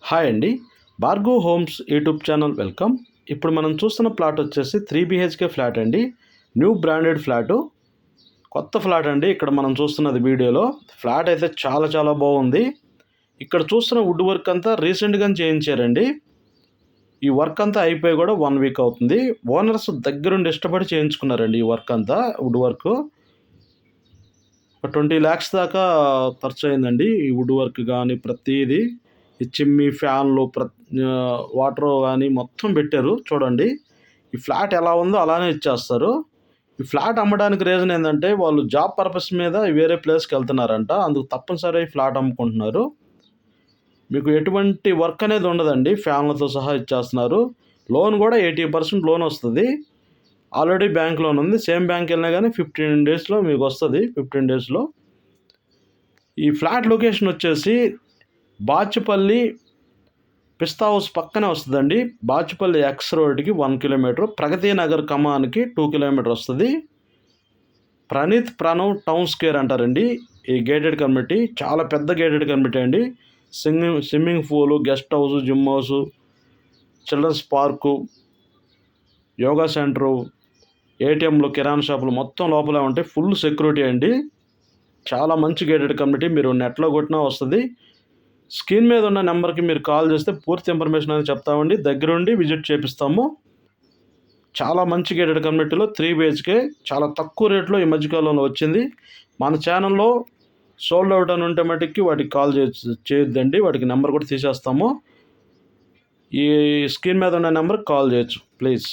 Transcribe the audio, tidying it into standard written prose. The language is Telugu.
హాయ్ అండి. Bhargav homes YouTube channel welcome. ఇప్పుడు మనం చూస్తున్న ప్లాట్ వచ్చేసి 3 BHK ఫ్లాట్ అండి. న్యూ బ్రాండెడ్ ఫ్లాటు, కొత్త ఫ్లాట్ అండి. ఇక్కడ మనం చూస్తున్నది వీడియోలో ఫ్లాట్ అయితే చాలా చాలా బాగుంది. ఇక్కడ చూస్తున్న వుడ్ వర్క్ అంతా రీసెంట్గానే చేయించారండి. ఈ వర్క్ అంతా అయిపోయి కూడా 1 వీక్ అవుతుంది. ఓనర్స్ దగ్గరుండి ఇష్టపడి చేయించుకున్నారండి ఈ వర్క్ అంతా. వుడ్ వర్క్ 20 lakhs దాకా ఖర్చు అయిందండి. ఈ వుడ్ వర్క్ కానీ ప్రతిదీ, ఈ చిమ్మి ఫ్యాన్లు వాటర్ కానీ మొత్తం పెట్టారు చూడండి. ఈ ఫ్లాట్ ఎలా ఉందో అలానే ఇచ్చేస్తారు. ఈ ఫ్లాట్ అమ్మడానికి రీజన్ ఏంటంటే వాళ్ళు జాబ్ పర్పస్ మీద వేరే ప్లేస్కి వెళ్తున్నారంట. అందుకు తప్పనిసరి ఫ్లాట్ అమ్ముకుంటున్నారు. మీకు ఎటువంటి వర్క్ అనేది ఉండదండి, ఫ్యాన్లతో సహా ఇచ్చేస్తున్నారు. లోన్ కూడా 80% లోన్ వస్తుంది. ఆల్రెడీ బ్యాంక్ లోన్ ఉంది. సేమ్ బ్యాంక్ వెళ్ళినా కానీ 15 daysలో మీకు వస్తుంది. 15 daysలో. ఈ ఫ్లాట్ లొకేషన్ వచ్చేసి బాచుపల్లి పిస్తా హౌస్ పక్కనే వస్తుందండి. బాచుపల్లి ఎక్స్ రోడ్కి 1 kilometer, ప్రగతి నగర్ కమాన్కి 2 kilometer వస్తుంది. ప్రణవ్ టౌన్ స్క్వేర్ అంటారండి ఈ గేటెడ్ కమ్యూనిటీ. చాలా పెద్ద గేటెడ్ కమ్యూనిటీ అండి. స్విమ్మింగ్ పూలు, guest house, gym house, children's park, yoga centre, ఏటీఎంలు, కిరాణా షాపులు మొత్తం లోపలే ఉంటాయి. ఫుల్ సెక్యూరిటీ అండి. చాలా మంచి గేటెడ్ కమ్యూనిటీ. మీరు నెట్లో కొట్టినా వస్తుంది. స్క్రీన్ మీద ఉన్న నెంబర్కి మీరు కాల్ చేస్తే పూర్తి ఇన్ఫర్మేషన్ అనేది చెప్తామండి. దగ్గరుండి విజిట్ చేపిస్తాము. చాలా మంచి గేటెడ్ కమ్యూనిటీలో 3 BHK చాలా తక్కువ రేట్లో ఈ మధ్యకాలంలో వచ్చింది. మన ఛానల్లో సోల్డ్ అవుట్ అని ఉంటే మటుకి వాటికి కాల్ చేయొద్దండి. వాటికి నెంబర్ కూడా తీసేస్తాము. ఈ స్క్రీన్ మీద ఉన్న నెంబర్కి కాల్ చేయొచ్చు ప్లీజ్.